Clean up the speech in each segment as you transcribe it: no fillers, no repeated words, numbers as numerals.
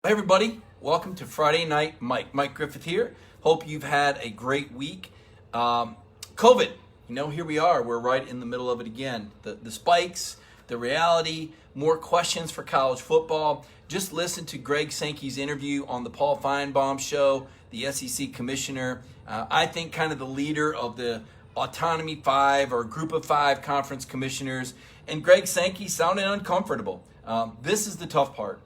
Hey everybody, welcome to Friday Night Mike Griffith here. Hope you've had a great week. COVID, here we are. We're right in the middle of it again. The spikes, the reality, more questions for college football. Just listen to Greg Sankey's interview on the Paul Feinbaum show, the SEC commissioner. I think kind of the leader of the Autonomy 5 or Group of 5 conference commissioners. And Greg Sankey sounded uncomfortable. This is the tough part.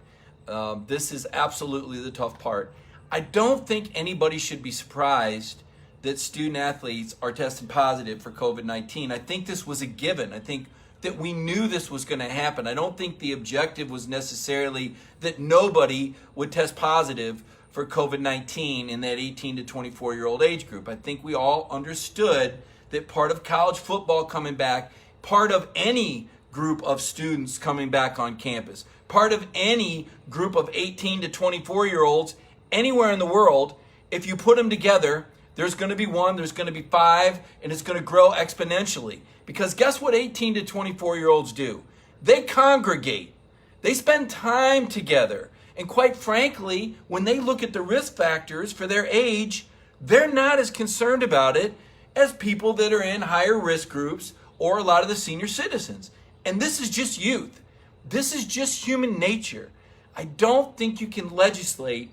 This is absolutely the tough part. I don't think anybody should be surprised that student athletes are testing positive for COVID-19. I think this was a given. I think that we knew this was going to happen. I don't think the objective was necessarily that nobody would test positive for COVID-19 in that 18 to 24-year-old age group. I think we all understood that part of college football coming back, part of any group of students coming back on campus, part of any group of 18 to 24-year-olds anywhere in the world, if you put them together, there's going to be one, there's going to be five, and it's going to grow exponentially. Because guess what 18 to 24-year-olds do? They congregate. They spend time together. And quite frankly, when they look at the risk factors for their age, they're not as concerned about it as people that are in higher risk groups or a lot of the senior citizens. And this is just youth. This is just human nature. I don't think you can legislate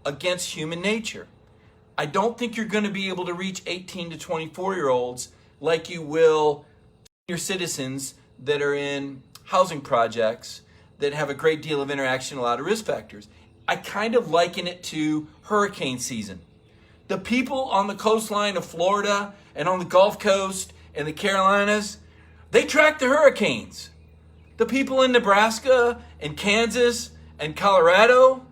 against human nature. I don't think you're going to be able to reach 18 to 24-year-olds like you will senior citizens that are in housing projects that have a great deal of interaction, a lot of risk factors. I kind of liken it to hurricane season. The people on the coastline of Florida and on the Gulf Coast and the Carolinas, they track the hurricanes. The people in Nebraska and Kansas and Colorado,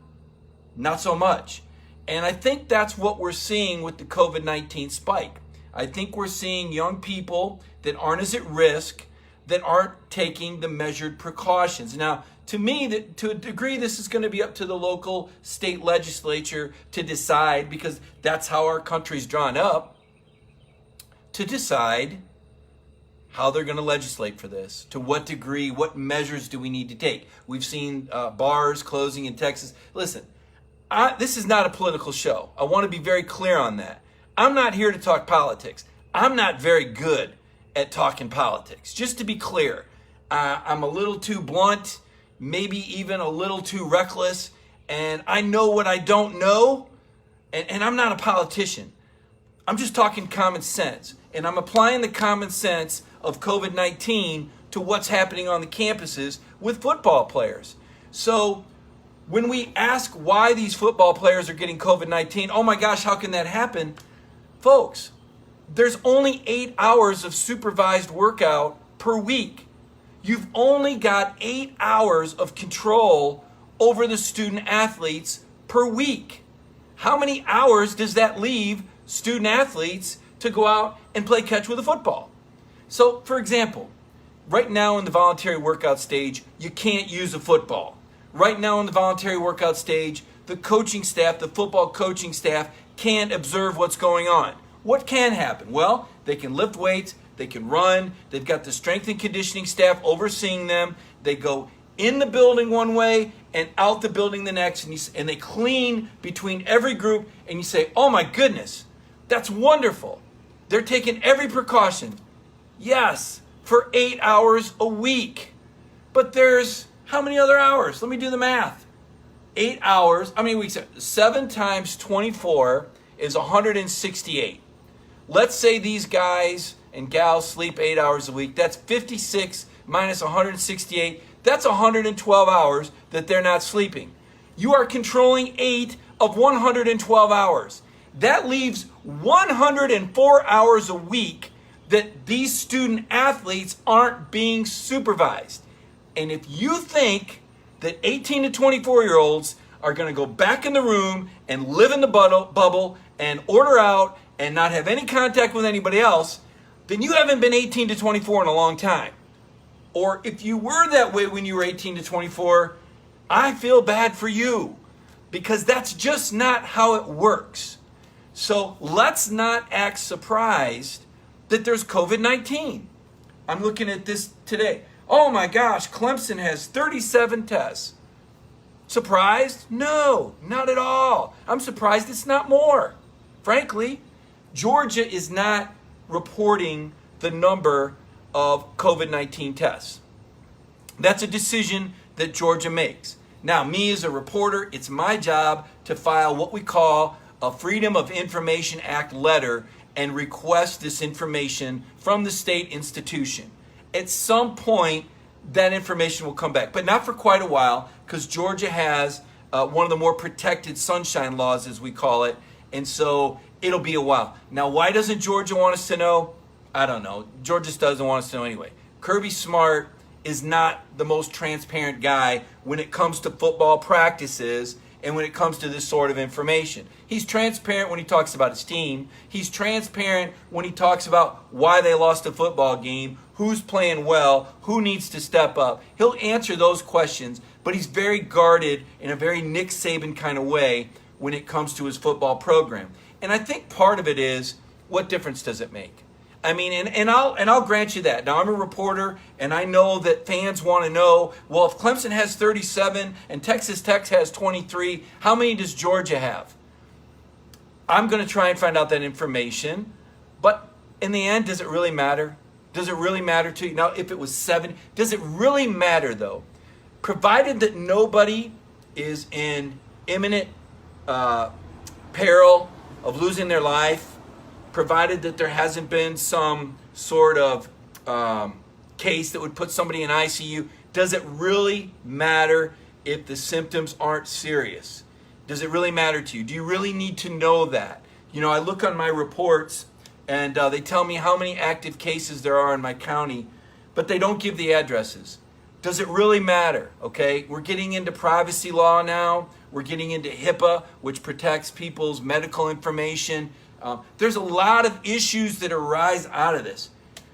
not so much. And I think that's what we're seeing with the COVID-19 spike. I think we're seeing young people that aren't as at risk, that aren't taking the measured precautions. Now, to me, to a degree, this is going to be up to the local state legislature to decide, because that's how our country's drawn up, to decide how they're going to legislate for this, to what degree, what measures do we need to take. We've seen bars closing in Texas. Listen, this is not a political show. I want to be very clear on that. I'm not here to talk politics. I'm not very good at talking politics. Just to be clear, I'm a little too blunt, maybe even a little too reckless, and I know what I don't know, and I'm not a politician. I'm just talking common sense, and I'm applying the common sense of COVID-19 to what's happening on the campuses with football players. So when we ask why these football players are getting COVID-19, oh my gosh, how can that happen? Folks, there's only 8 hours of supervised workout per week. You've only got 8 hours of control over the student athletes per week. How many hours does that leave student athletes to go out and play catch with a football? So, for example, right now in the voluntary workout stage, you can't use a football. Right now in the voluntary workout stage, the coaching staff, the football coaching staff, can't observe what's going on. What can happen? Well, they can lift weights, they can run, they've got the strength and conditioning staff overseeing them. They go in the building one way and out the building the next, and they clean between every group, and you say, oh my goodness, that's wonderful. They're taking every precaution. Yes, for 8 hours a week. But there's how many other hours? Let me do the math. 8 hours, how many weeks? 7 times 24 is 168. Let's say these guys and gals sleep 8 hours a week. That's 56 minus 168. That's 112 hours that they're not sleeping. You are controlling 8 of 112 hours. That leaves 104 hours a week that these student athletes aren't being supervised. And if you think that 18 to 24-year-olds are going to go back in the room and live in the bubble and order out and not have any contact with anybody else, then you haven't been 18 to 24 in a long time. Or if you were that way when you were 18 to 24, I feel bad for you, because that's just not how it works. So let's not act surprised that there's COVID-19. I'm looking at this today. Oh my gosh, Clemson has 37 tests. Surprised? No, not at all. I'm surprised it's not more. Frankly, Georgia is not reporting the number of COVID-19 tests. That's a decision that Georgia makes. Now, me as a reporter, it's my job to file what we call a Freedom of Information Act letter and request this information from the state institution. At some point, that information will come back, but not for quite a while, because Georgia has one of the more protected sunshine laws, as we call it, and so it'll be a while. Now, why doesn't Georgia want us to know? I don't know. Georgia just doesn't want us to know anyway. Kirby Smart is not the most transparent guy when it comes to football practices and when it comes to this sort of information. He's transparent when he talks about his team. He's transparent when he talks about why they lost a football game, who's playing well, who needs to step up. He'll answer those questions, but he's very guarded in a very Nick Saban kind of way when it comes to his football program. And I think part of it is, what difference does it make? I mean, and I'll grant you that. Now, I'm a reporter, and I know that fans want to know, well, if Clemson has 37 and Texas Tech has 23, how many does Georgia have? I'm going to try and find out that information. But in the end, does it really matter? Does it really matter to you? Now, if it was 7, does it really matter, though? Provided that nobody is in imminent peril of losing their life, provided that there hasn't been some sort of case that would put somebody in ICU, does it really matter if the symptoms aren't serious? Does it really matter to you? Do you really need to know that? You know, I look on my reports and they tell me how many active cases there are in my county, but they don't give the addresses. Does it really matter? Okay, we're getting into privacy law now. We're getting into HIPAA, which protects people's medical information. There's a lot of issues that arise out of this.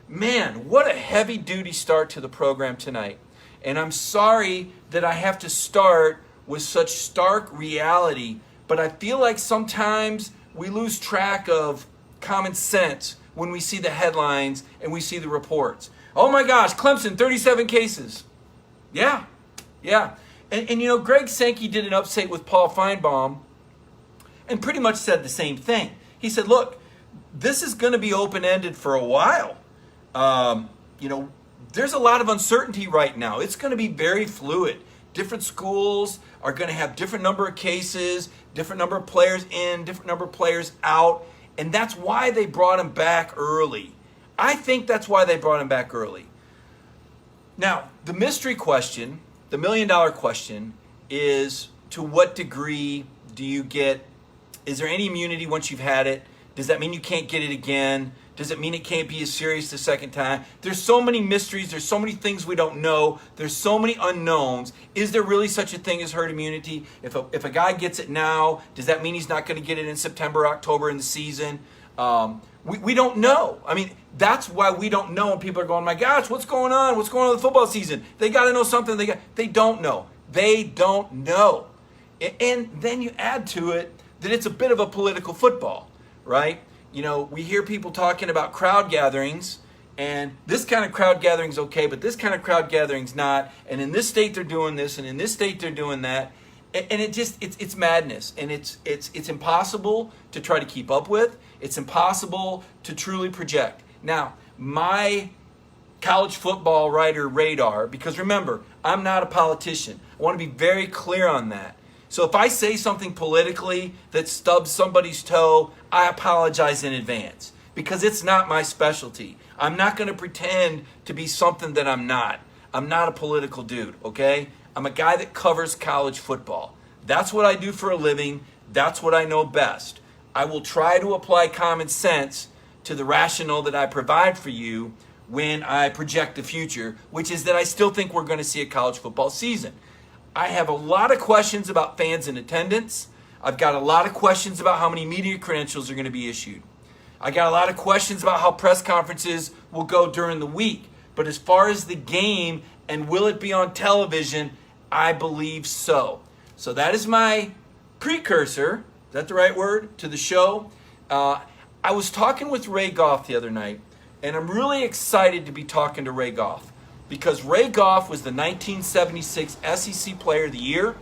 Man, what a heavy-duty start to the program tonight. And I'm sorry that I have to start with such stark reality, but I feel like sometimes we lose track of common sense when we see the headlines and we see the reports. Oh my gosh, Clemson, 37 cases. Yeah. And you know, Greg Sankey did an update with Paul Feinbaum and pretty much said the same thing. He said, look, this is going to be open-ended for a while. You know, there's a lot of uncertainty right now. It's going to be very fluid. Different schools are going to have different number of cases, different number of players in, different number of players out. And that's why they brought him back early. I think that's why they brought him back early. Now, the mystery question, the million-dollar question is, to what degree do you get? Is there any immunity once you've had it? Does that mean you can't get it again? Does it mean it can't be as serious the second time? There's so many mysteries. There's so many things we don't know. There's so many unknowns. Is there really such a thing as herd immunity? If a guy gets it now, does that mean he's not going to get it in September, October in the season? We don't know. I mean, that's why we don't know. And people are going, my gosh, what's going on? What's going on with the football season? They got to know something. They don't know. They don't know. And then you add to it that it's a bit of a political football, right? You know, we hear people talking about crowd gatherings, and this kind of crowd gathering is okay, but this kind of crowd gathering is not. And in this state they're doing this, and in this state they're doing that, and it's madness, and it's impossible to try to keep up with. It's impossible to truly project. Now, my college football writer radar, because remember, I'm not a politician. I want to be very clear on that. So if I say something politically that stubs somebody's toe, I apologize in advance, because it's not my specialty. I'm not going to pretend to be something that I'm not. I'm not a political dude, okay? I'm a guy that covers college football. That's what I do for a living. That's what I know best. I will try to apply common sense to the rationale that I provide for you when I project the future, which is that I still think we're going to see a college football season. I have a lot of questions about fans in attendance. I've got a lot of questions about how many media credentials are going to be issued. I got a lot of questions about how press conferences will go during the week. But as far as the game and will it be on television, I believe so. So that is my precursor, is that the right word, to the show. I was talking with Ray Goff the other night, and I'm really excited to be talking to Ray Goff, because Ray Goff was the 1976 SEC Player of the Year.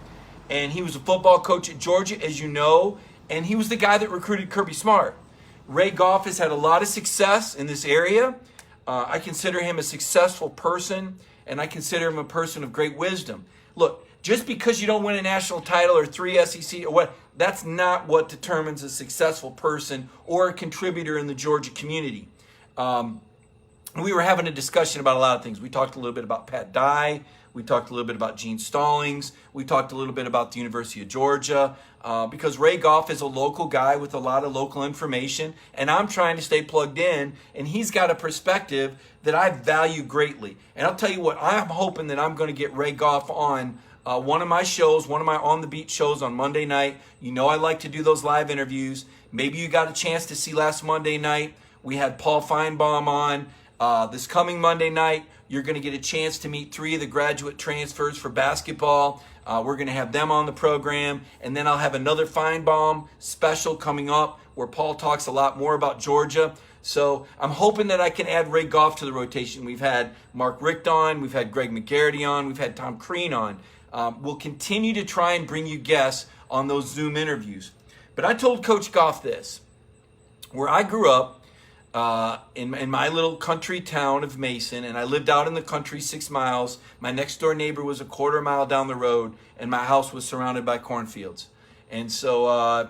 and he was a football coach at Georgia, as you know, and he was the guy that recruited Kirby Smart. Ray Goff has had a lot of success in this area. I consider him a successful person, and I consider him a person of great wisdom. Look, just because you don't win a national title or 3 SEC or what, that's not what determines a successful person or a contributor in the Georgia community. We were having a discussion about a lot of things. We talked a little bit about Pat Dye. We talked a little bit about Gene Stallings. We talked a little bit about the University of Georgia because Ray Goff is a local guy with a lot of local information, and I'm trying to stay plugged in, and he's got a perspective that I value greatly. And I'll tell you what, I'm hoping that I'm going to get Ray Goff on one of my shows, one of my On the Beat shows on Monday night. You know I like to do those live interviews. Maybe you got a chance to see last Monday night. We had Paul Feinbaum on. This coming Monday night, you're going to get a chance to meet 3 of the graduate transfers for basketball. We're going to have them on the program. And then I'll have another Feinbaum special coming up where Paul talks a lot more about Georgia. So I'm hoping that I can add Ray Goff to the rotation. We've had Mark Richt on. We've had Greg McGarity on. We've had Tom Crean on. We'll continue to try and bring you guests on those Zoom interviews. But I told Coach Goff this. Where I grew up, in my little country town of Mason, and I lived out in the country 6 miles. My next door neighbor was a quarter mile down the road, and my house was surrounded by cornfields. And so I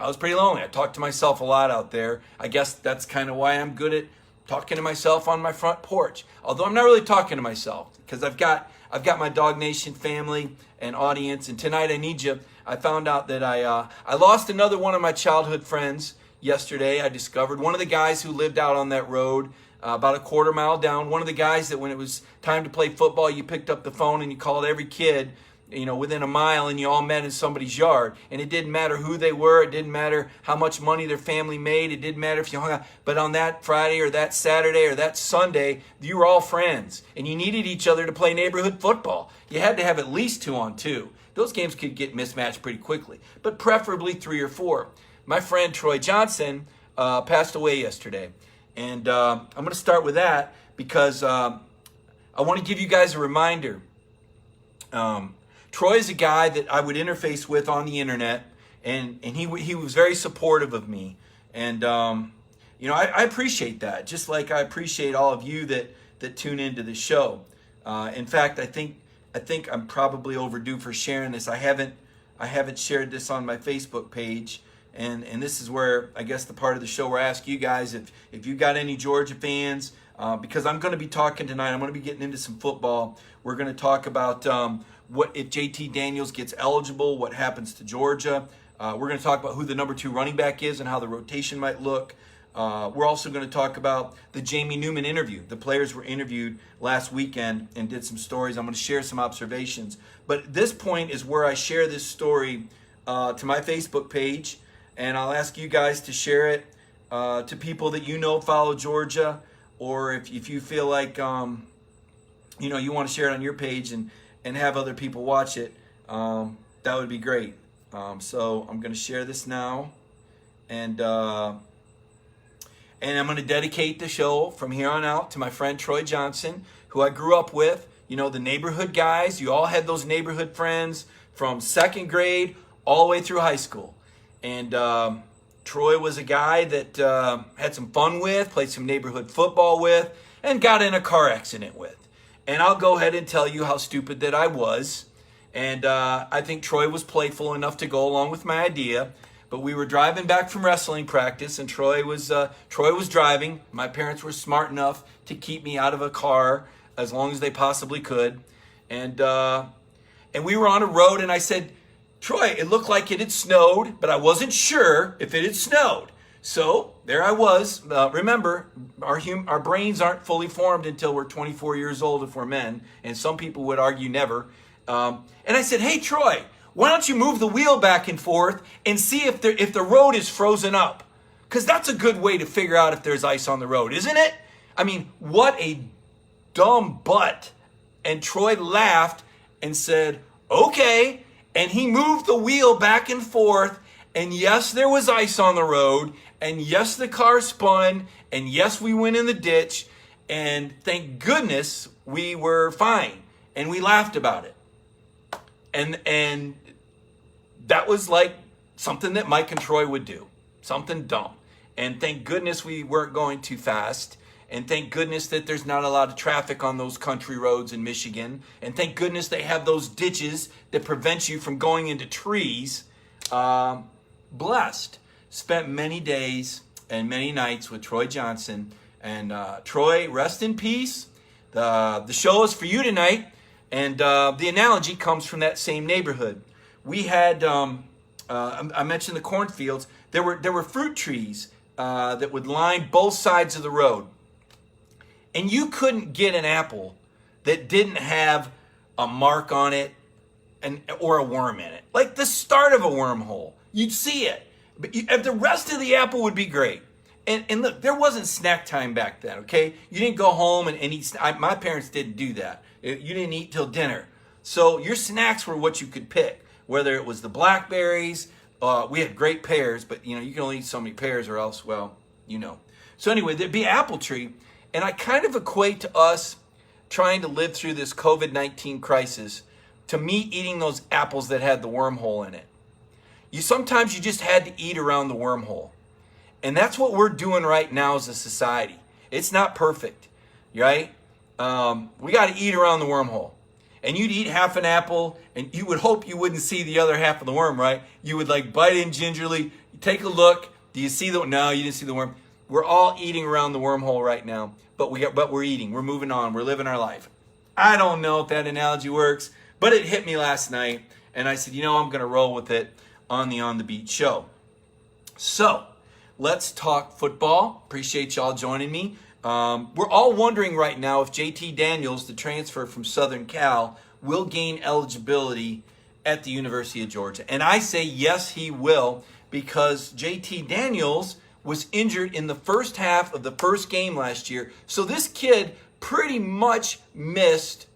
was pretty lonely. I talked to myself a lot out there. I guess that's kind of why I'm good at talking to myself on my front porch. Although I'm not really talking to myself because I've got my Dog Nation family and audience. And tonight I need you. I found out that I lost another one of my childhood friends. Yesterday, I discovered one of the guys who lived out on that road about a quarter mile down. One of the guys that when it was time to play football, you picked up the phone and you called every kid, within a mile, and you all met in somebody's yard. And it didn't matter who they were. It didn't matter how much money their family made. It didn't matter if you hung out. But on that Friday or that Saturday or that Sunday, you were all friends. And you needed each other to play neighborhood football. You had to have at least 2-on-2. Those games could get mismatched pretty quickly, but preferably 3 or 4. My friend Troy Johnson passed away yesterday. And I'm going to start with that because I want to give you guys a reminder. Troy is a guy that I would interface with on the internet, and he was very supportive of me. And, I appreciate that, just like I appreciate all of you that tune into the show. In fact, I think I'm probably overdue for sharing this. I haven't shared this on my Facebook page. And this is where, I guess, the part of the show where I ask you guys if you got any Georgia fans, because I'm going to be talking tonight. I'm going to be getting into some football. We're going to talk about what if JT Daniels gets eligible, what happens to Georgia. We're going to talk about who the number 2 running back is and how the rotation might look. We're also going to talk about the Jamie Newman interview. The players were interviewed last weekend and did some stories. I'm going to share some observations. But this point is where I share this story to my Facebook page. And I'll ask you guys to share it to people that follow Georgia, or if you feel like you want to share it on your page and have other people watch it, that would be great. So I'm going to share this now, and I'm going to dedicate the show from here on out to my friend Troy Johnson, who I grew up with. The neighborhood guys. You all had those neighborhood friends from 2nd grade all the way through high school. And Troy was a guy that had some fun with, played some neighborhood football with, and got in a car accident with. And I'll go ahead and tell you how stupid that I was. And I think Troy was playful enough to go along with my idea. But we were driving back from wrestling practice, and Troy was driving. My parents were smart enough to keep me out of a car as long as they possibly could. And we were on a road, and I said, Troy, it looked like it had snowed, but I wasn't sure if it had snowed. So there I was. Remember, our brains aren't fully formed until we're 24 years old if we're men, and some people would argue never. And I said, hey, Troy, why don't you move the wheel back and forth and see if the road is frozen up? Because that's a good way to figure out if there's ice on the road, isn't it? I mean, what a dumb butt. And Troy laughed and said, okay. And he moved the wheel back and forth, and yes, there was ice on the road, and yes, the car spun, and yes, we went in the ditch, and thank goodness we were fine, and we laughed about it. And that was like something that Mike and Troy would do, something dumb. And thank goodness we weren't going too fast. And thank goodness that there's not a lot of traffic on those country roads in Michigan. And thank goodness they have those ditches that prevent you from going into trees. Blessed. Spent many days and many nights with Troy Johnson. And Troy, rest in peace. The show is for you tonight. And the analogy comes from that same neighborhood. We had, I mentioned the cornfields. There were fruit trees that would line both sides of the road. And you couldn't get an apple that didn't have a mark on it or a worm in it. Like the start of a wormhole. You'd see it. But the rest of the apple would be great. And look, there wasn't snack time back then, okay? You didn't go home and eat. My parents didn't do that. You didn't eat till dinner. So your snacks were what you could pick. Whether it was the blackberries, we had great pears, but you can only eat so many pears or else, well, So anyway, there'd be an apple tree. And I kind of equate to us trying to live through this COVID-19 crisis to me eating those apples that had the wormhole in it. Sometimes you just had to eat around the wormhole. And that's what we're doing right now as a society. It's not perfect, right? We got to eat around the wormhole. And you'd eat half an apple, and you would hope you wouldn't see the other half of the worm, right? You would bite in gingerly, take a look. Do you see no, you didn't see the worm. We're all eating around the wormhole right now, but we're eating. We're moving on. We're living our life. I don't know if that analogy works, but it hit me last night, and I said, I'm going to roll with it on the Beat show. So let's talk football. Appreciate y'all joining me. We're all wondering right now if JT Daniels, the transfer from Southern Cal, will gain eligibility at the University of Georgia. And I say yes, he will, because JT Daniels was injured in the first half of the first game last year. So this kid pretty much missed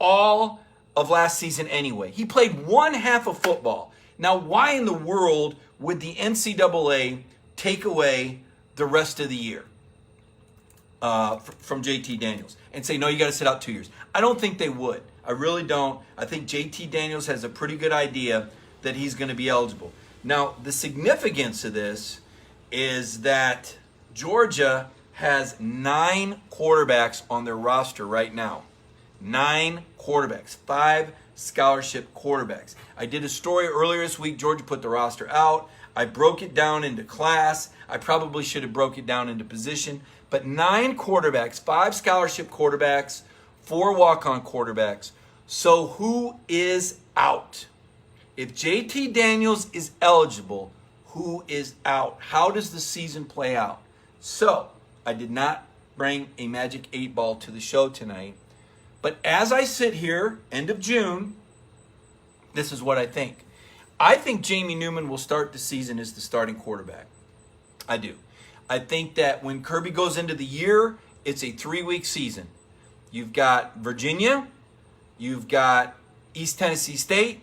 all of last season anyway. He played one half of football. Now, why in the world would the NCAA take away the rest of the year from JT Daniels and say, no, you got to sit out 2 years? I don't think they would. I really don't. I think JT Daniels has a pretty good idea that he's going to be eligible. Now, the significance of this is that Georgia has 9 quarterbacks on their roster right now. 9 quarterbacks, 5 scholarship quarterbacks. I did a story earlier this week. Georgia put the roster out. I broke it down into class. I probably should have broke it down into position. But 9 quarterbacks, 5 scholarship quarterbacks, 4 walk-on quarterbacks. So who is out? If JT Daniels is eligible, who is out? How does the season play out? So, I did not bring a magic 8 ball to the show tonight. But as I sit here, end of June, this is what I think. I think Jamie Newman will start the season as the starting quarterback. I do. I think that when Kirby goes into the year, it's a 3-week season. You've got Virginia, you've got East Tennessee State,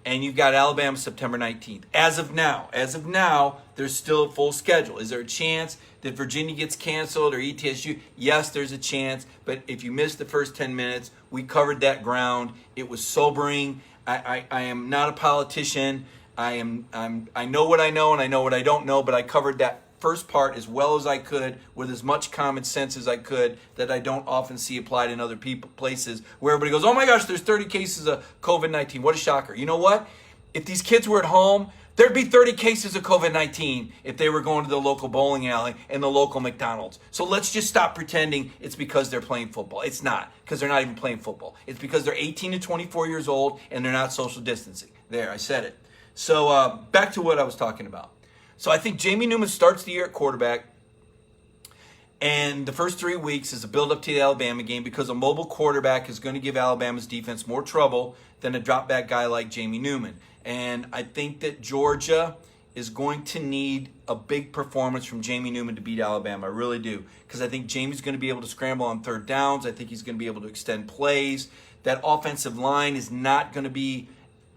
and you've got Alabama September 19th. As of now, there's still a full schedule. Is there a chance that Virginia gets canceled or ETSU? Yes, there's a chance. But if you missed the first 10 minutes, we covered that ground. It was sobering. I am not a politician. I know what I know and I know what I don't know, but I covered that first part as well as I could with as much common sense as I could that I don't often see applied in other places where everybody goes, oh my gosh, there's 30 cases of COVID-19. What a shocker. You know what? If these kids were at home, there'd be 30 cases of COVID-19 if they were going to the local bowling alley and the local McDonald's. So let's just stop pretending it's because they're playing football. It's not, because they're not even playing football. It's because they're 18 to 24 years old and they're not social distancing. There, I said it. So back to what I was talking about. So I think Jamie Newman starts the year at quarterback, and the first 3 weeks is a build-up to the Alabama game because a mobile quarterback is going to give Alabama's defense more trouble than a drop-back guy like Jamie Newman. And I think that Georgia is going to need a big performance from Jamie Newman to beat Alabama. I really do, because I think Jamie's going to be able to scramble on third downs. I think he's going to be able to extend plays. That offensive line is not going to be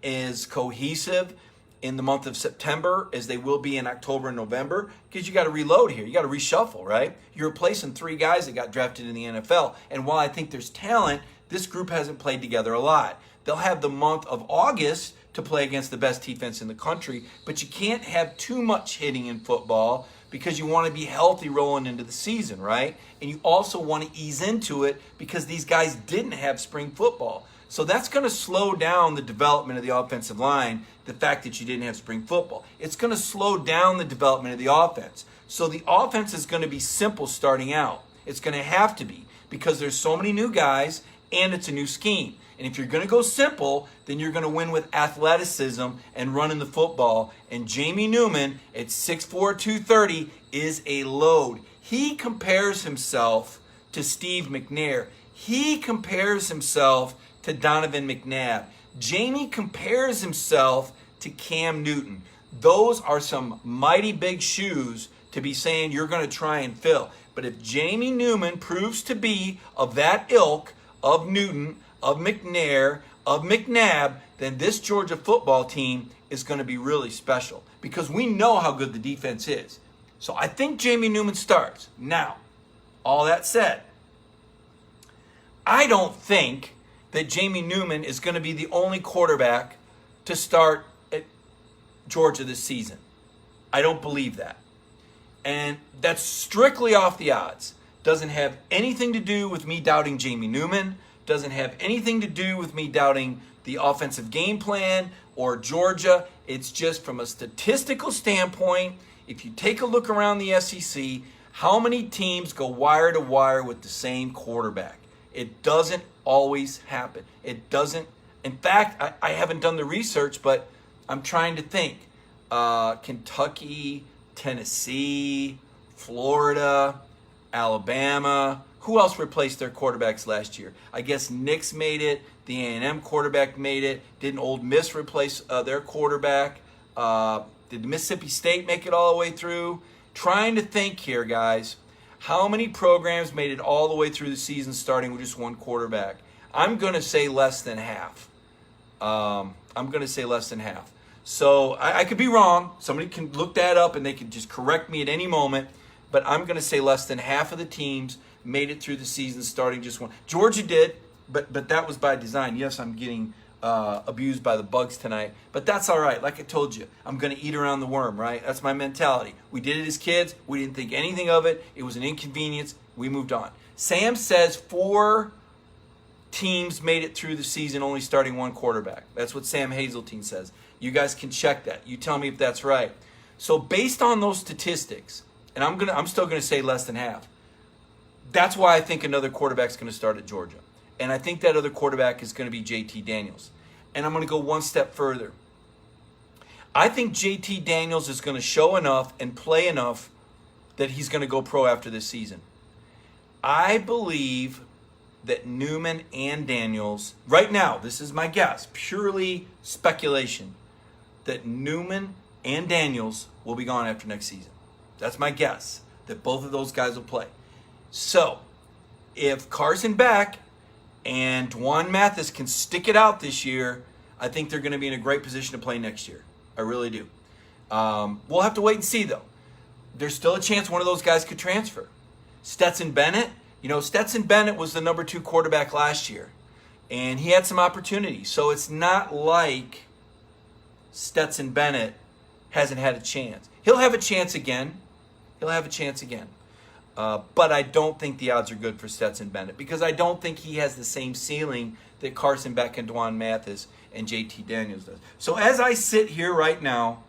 as cohesive in the month of September as they will be in October and November, because you got to reload here. You got to reshuffle, right? You're replacing 3 guys that got drafted in the NFL. And while I think there's talent, this group hasn't played together a lot. They'll have the month of August to play against the best defense in the country, but you can't have too much hitting in football because you want to be healthy rolling into the season, right? And you also want to ease into it because these guys didn't have spring football. So that's going to slow down the development of the offensive line, the fact that you didn't have spring football. It's going to slow down the development of the offense. So the offense is going to be simple starting out. It's going to have to be because there's so many new guys and it's a new scheme. And if you're going to go simple, then you're going to win with athleticism and running the football. And Jamie Newman at 6'4", 230 is a load. He compares himself to Steve McNair. He compares himself to Donovan McNabb. Jamie compares himself to Cam Newton. Those are some mighty big shoes to be saying you're going to try and fill. But if Jamie Newman proves to be of that ilk, of Newton, of McNair, of McNabb, then this Georgia football team is going to be really special because we know how good the defense is. So I think Jamie Newman starts. Now, all that said, I don't think that Jamie Newman is going to be the only quarterback to start at Georgia this season. I don't believe that. And that's strictly off the odds. Doesn't have anything to do with me doubting Jamie Newman. Doesn't have anything to do with me doubting the offensive game plan or Georgia. It's just from a statistical standpoint, if you take a look around the SEC, how many teams go wire to wire with the same quarterback? It doesn't always happen. It doesn't. In fact, I haven't done the research, but I'm trying to think. Kentucky, Tennessee, Florida, Alabama. Who else replaced their quarterbacks last year? I guess Nick's made it. The A&M quarterback made it. Didn't Ole Miss replace their quarterback? Did Mississippi State make it all the way through? Trying to think here, guys. How many programs made it all the way through the season starting with just one quarterback? I'm going to say less than half. I'm going to say less than half. So I could be wrong. Somebody can look that up and they can just correct me at any moment. But I'm going to say less than half of the teams made it through the season starting just one. Georgia did, but that was by design. Yes, I'm getting abused by the bugs tonight, but that's all right. Like I told you, I'm going to eat around the worm, right? That's my mentality. We did it as kids. We didn't think anything of it. It was an inconvenience. We moved on. Sam says 4 teams made it through the season only starting one quarterback. That's what Sam Hazeltine says. You guys can check that. You tell me if that's right. So based on those statistics, and I'm still going to say less than half. That's why I think another quarterback's going to start at Georgia. And I think that other quarterback is going to be JT Daniels. And I'm going to go one step further. I think JT Daniels is going to show enough and play enough that he's going to go pro after this season. I believe that Newman and Daniels, right now, this is my guess, purely speculation, that Newman and Daniels will be gone after next season. That's my guess, that both of those guys will play. So, if Carson Beck and Dwan Mathis can stick it out this year, I think they're going to be in a great position to play next year. I really do. We'll have to wait and see, though. There's still a chance one of those guys could transfer. Stetson Bennett, Stetson Bennett was the number 2 quarterback last year, and he had some opportunities. So it's not like Stetson Bennett hasn't had a chance. He'll have a chance again. But I don't think the odds are good for Stetson Bennett because I don't think he has the same ceiling that Carson Beck and Dwan Mathis and JT Daniels does. So as I sit here right now,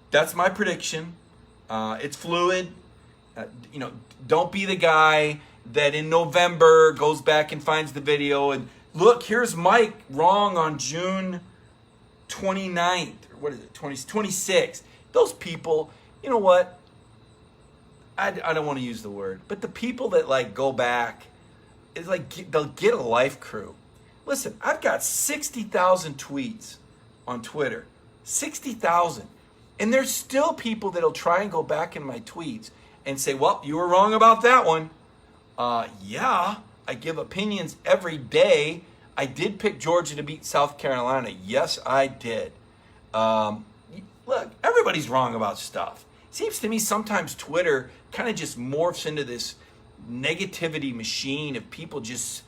that's my prediction. It's fluid. Don't be the guy that in November goes back and finds the video and look, here's Mike wrong on June 29th. Or what is it? 26th. Those people, you know what? I don't want to use the word, but the people that go back, it's like they'll get a life crew. Listen, I've got 60,000 tweets on Twitter, 60,000, and there's still people that'll try and go back in my tweets and say, well, you were wrong about that one. Yeah, I give opinions every day. I did pick Georgia to beat South Carolina. Yes, I did. Look, everybody's wrong about stuff. Seems to me sometimes Twitter kind of just morphs into this negativity machine of people just,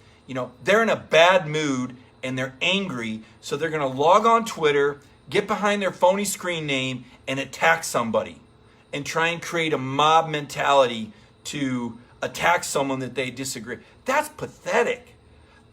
they're in a bad mood and they're angry, so they're going to log on Twitter, get behind their phony screen name, and attack somebody and try and create a mob mentality to attack someone that they disagree. That's pathetic.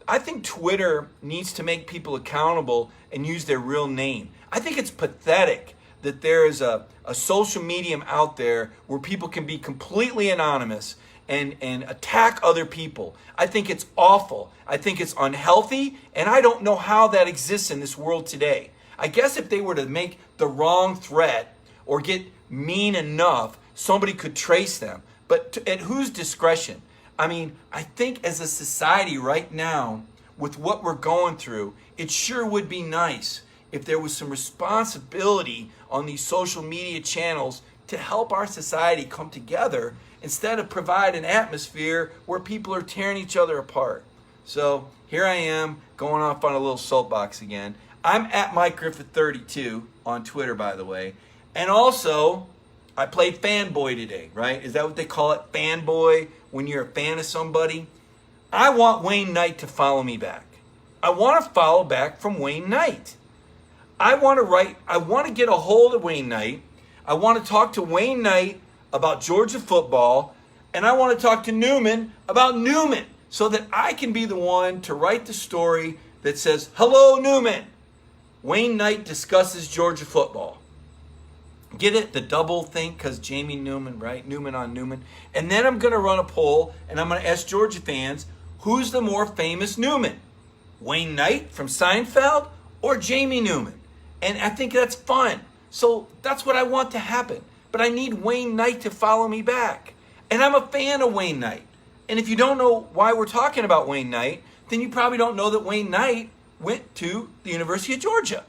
I think Twitter needs to make people accountable and use their real name. I think it's pathetic that there is a social medium out there where people can be completely anonymous and attack other people. I think it's awful. I think it's unhealthy, and I don't know how that exists in this world today. I guess if they were to make the wrong threat or get mean enough, somebody could trace them. But at whose discretion? I mean, I think as a society right now, with what we're going through, it sure would be nice if there was some responsibility on these social media channels to help our society come together instead of provide an atmosphere where people are tearing each other apart. So here I am going off on a little soapbox again. I'm at Mike Griffith 32 on Twitter, by the way. And also, I played fanboy today, right? Is that what they call it? Fanboy, when you're a fan of somebody? I want Wayne Knight to follow me back. I want to follow back from Wayne Knight. I want to get a hold of Wayne Knight. I want to talk to Wayne Knight about Georgia football, and I want to talk to Newman about Newman so that I can be the one to write the story that says, "Hello, Newman. Wayne Knight discusses Georgia football." Get it? The double thing, because Jamie Newman, right? Newman on Newman. And then I'm going to run a poll, and I'm going to ask Georgia fans, who's the more famous Newman? Wayne Knight from Seinfeld or Jamie Newman? And I think that's fun. So that's what I want to happen. But I need Wayne Knight to follow me back. And I'm a fan of Wayne Knight. And if you don't know why we're talking about Wayne Knight, then you probably don't know that Wayne Knight went to the University of Georgia.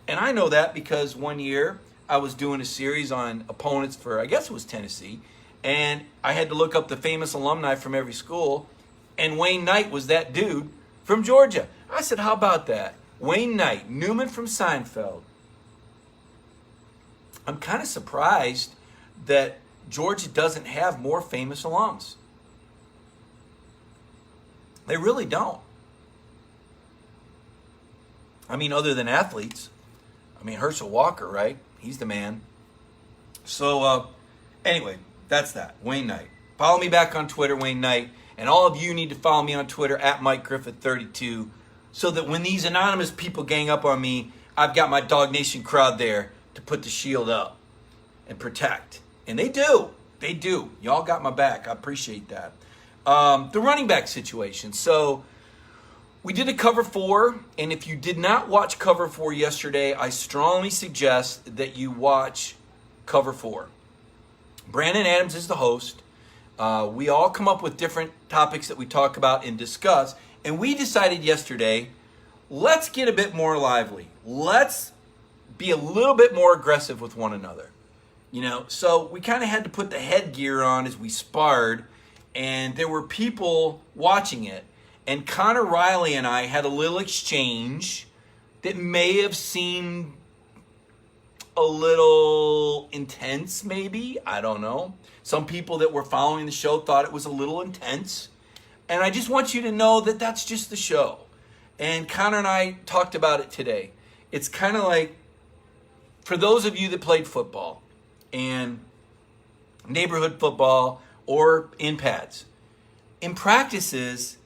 And I know that because one year I was doing a series on opponents for, I guess it was Tennessee, and I had to look up the famous alumni from every school, and Wayne Knight was that dude from Georgia. I said, how about that? Wayne Knight, Newman from Seinfeld. I'm kind of surprised that Georgia doesn't have more famous alums. They really don't. I mean, other than athletes. I mean, Herschel Walker, right? He's the man. So, anyway, that's that. Wayne Knight. Follow me back on Twitter, Wayne Knight. And all of you need to follow me on Twitter at Mike Griffith 32 so that when these anonymous people gang up on me, I've got my Dog Nation crowd there to put the shield up and protect. And they do. They do. Y'all got my back. I appreciate that. The running back situation. So we did a cover 4, and if you did not watch cover 4 yesterday, I strongly suggest that you watch cover 4. Brandon Adams is the host. We all come up with different topics that we talk about and discuss, and we decided yesterday, let's get a bit more lively. Let's be a little bit more aggressive with one another. You know, so we kind of had to put the headgear on as we sparred, and there were people watching it. And Connor Riley and I had a little exchange that may have seemed a little intense, maybe. I don't know. Some people that were following the show thought it was a little intense. And I just want you to know that that's just the show. And Connor and I talked about it today. It's kind of like, for those of you that played football and neighborhood football or in pads, in practices,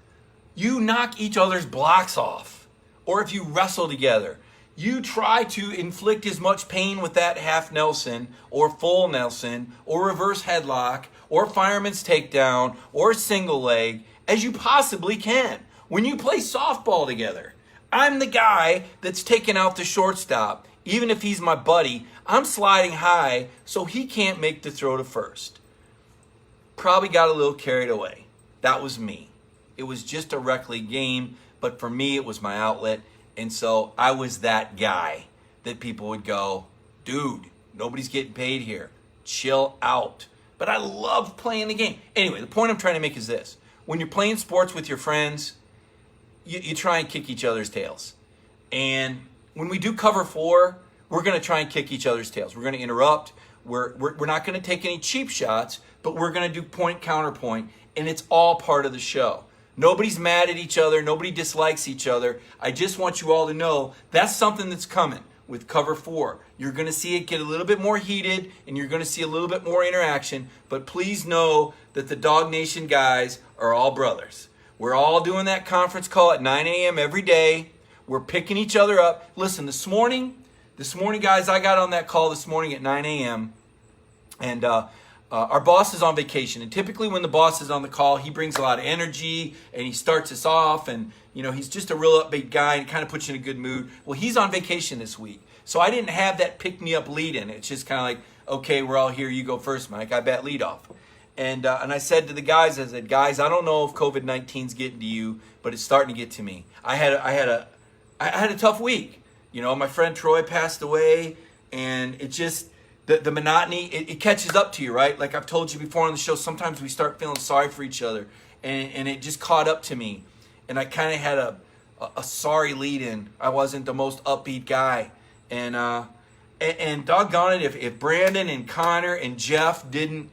you knock each other's blocks off. Or if you wrestle together, you try to inflict as much pain with that half Nelson or full Nelson or reverse headlock or fireman's takedown or single leg as you possibly can. When you play softball together, I'm the guy that's taking out the shortstop. Even if he's my buddy, I'm sliding high so he can't make the throw to first. Probably got a little carried away. That was me. It was just a rec league game, but for me, it was my outlet. And so I was that guy that people would go, dude, nobody's getting paid here. Chill out. But I love playing the game. Anyway, the point I'm trying to make is this. When you're playing sports with your friends, you try and kick each other's tails. And when we do cover 4, we're going to try and kick each other's tails. We're going to interrupt. We're not going to take any cheap shots, but we're going to do point counterpoint, and it's all part of the show. Nobody's mad at each other. Nobody dislikes each other. I just want you all to know that's something that's coming with Cover 4. You're going to see it get a little bit more heated, and you're going to see a little bit more interaction. But please know that the Dog Nation guys are all brothers. We're all doing that conference call at 9 a.m. every day. We're picking each other up. Listen, this morning, guys, I got on that call this morning at 9 a.m. And our boss is on vacation. And typically when the boss is on the call, he brings a lot of energy and he starts us off. And, he's just a real upbeat guy and kind of puts you in a good mood. Well, he's on vacation this week. So I didn't have that pick-me-up lead in. It's just kind of like, okay, we're all here. You go first, Mike. I bet lead off. And I said to the guys, guys, I don't know if COVID-19's getting to you, but it's starting to get to me. I had a tough week. My friend Troy passed away, and it just, the monotony, it catches up to you, right? Like I've told you before on the show, sometimes we start feeling sorry for each other, and it just caught up to me. And I kind of had a sorry lead in. I wasn't the most upbeat guy. And doggone it, if Brandon and Connor and Jeff didn't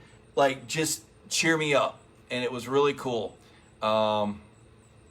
just cheer me up, and it was really cool. So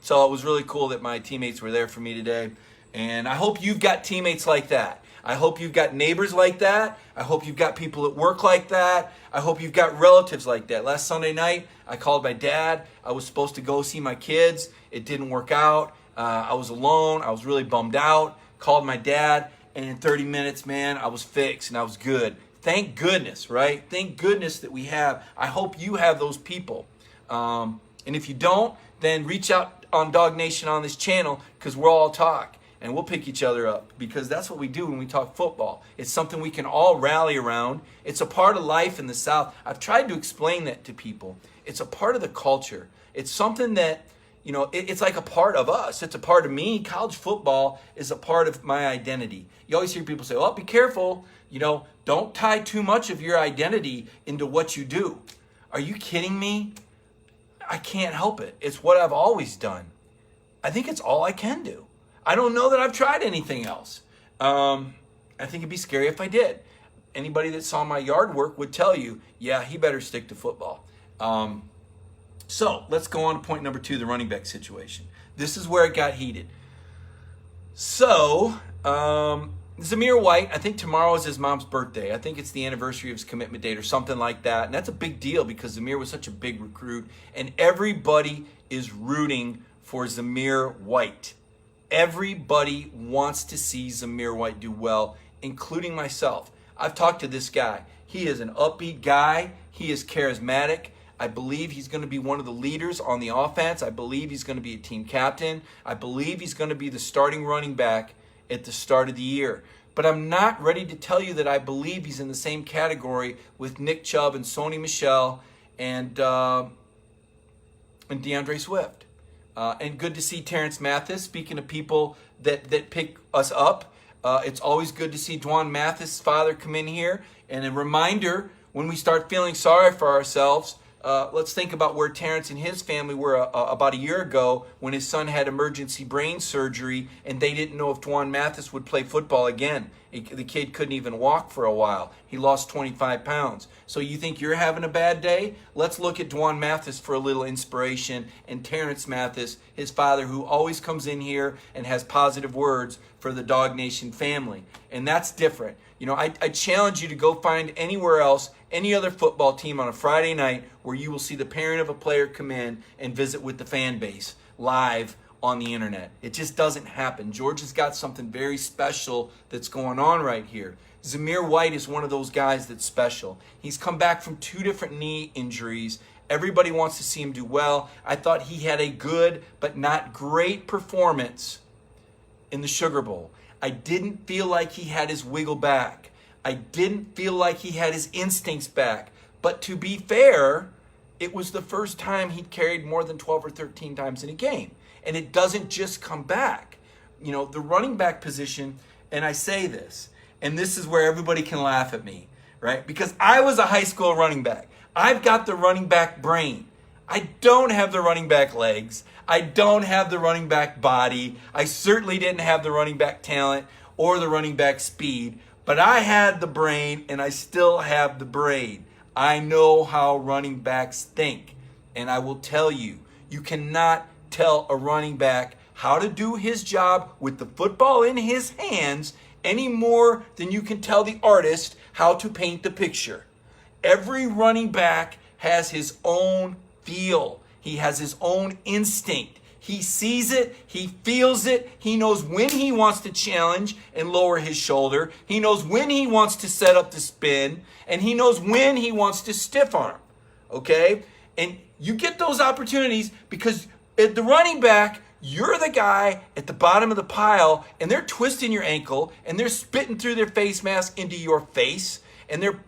it was really cool that my teammates were there for me today. And I hope you've got teammates like that. I hope you've got neighbors like that. I hope you've got people at work like that. I hope you've got relatives like that. Last Sunday night, I called my dad. I was supposed to go see my kids. It didn't work out. I was alone. I was really bummed out. Called my dad. And in 30 minutes, man, I was fixed and I was good. Thank goodness, right? Thank goodness that we have. I hope you have those people. And if you don't, then reach out on Dog Nation on this channel, because we'll all talk and we'll pick each other up, because that's what we do when we talk football. It's something we can all rally around. It's a part of life in the South. I've tried to explain that to people. It's a part of the culture. It's something that, it's like a part of us. It's a part of me. College football is a part of my identity. You always hear people say, well, be careful. Don't tie too much of your identity into what you do. Are you kidding me? I can't help it. It's what I've always done. I think it's all I can do. I don't know that I've tried anything else. I think it'd be scary if I did. Anybody that saw my yard work would tell you, yeah, he better stick to football. So let's go on to point number 2, the running back situation. This is where it got heated. So, Zamir White, I think tomorrow is his mom's birthday. I think it's the anniversary of his commitment date or something like that. And that's a big deal because Zamir was such a big recruit. And everybody is rooting for Zamir White. Everybody wants to see Zamir White do well, including myself. I've talked to this guy. He is an upbeat guy. He is charismatic. I believe he's going to be one of the leaders on the offense. I believe he's going to be a team captain. I believe he's going to be the starting running back at the start of the year. But I'm not ready to tell you that I believe he's in the same category with Nick Chubb and Sony Michel and Deandre Swift. And good to see Terrence Mathis. Speaking of people that pick us up, it's always good to see Dwan Mathis' father come in here. And a reminder, when we start feeling sorry for ourselves, let's think about where Terrence and his family were about a year ago when his son had emergency brain surgery and they didn't know if Dwan Mathis would play football again. The kid couldn't even walk for a while. He lost 25 pounds. So you think you're having a bad day? Let's look at Dwan Mathis for a little inspiration, and Terrence Mathis, his father, who always comes in here and has positive words for the Dog Nation family. And that's different. I challenge you to go find anywhere else, any other football team on a Friday night where you will see the parent of a player come in and visit with the fan base live on the internet. It just doesn't happen. Georgia's got something very special that's going on right here. Zamir White is one of those guys that's special. He's come back from 2 different knee injuries. Everybody wants to see him do well. I thought he had a good but not great performance in the Sugar Bowl. I didn't feel like he had his wiggle back. I didn't feel like he had his instincts back. But to be fair, it was the first time he'd carried more than 12 or 13 times in a game. And it doesn't just come back. The running back position, and I say this, and this is where everybody can laugh at me, right? Because I was a high school running back. I've got the running back brain. I don't have the running back legs. I don't have the running back body. I certainly didn't have the running back talent or the running back speed. But I had the brain, and I still have the brain. I know how running backs think. And I will tell you, you cannot tell a running back how to do his job with the football in his hands any more than you can tell the artist how to paint the picture. Every running back has his own feel. He has his own instinct. He sees it. He feels it. He knows when he wants to challenge and lower his shoulder. He knows when he wants to set up the spin. And he knows when he wants to stiff arm. Okay? And you get those opportunities because at the running back, you're the guy at the bottom of the pile, and they're twisting your ankle, and they're spitting through their face mask into your face, and they're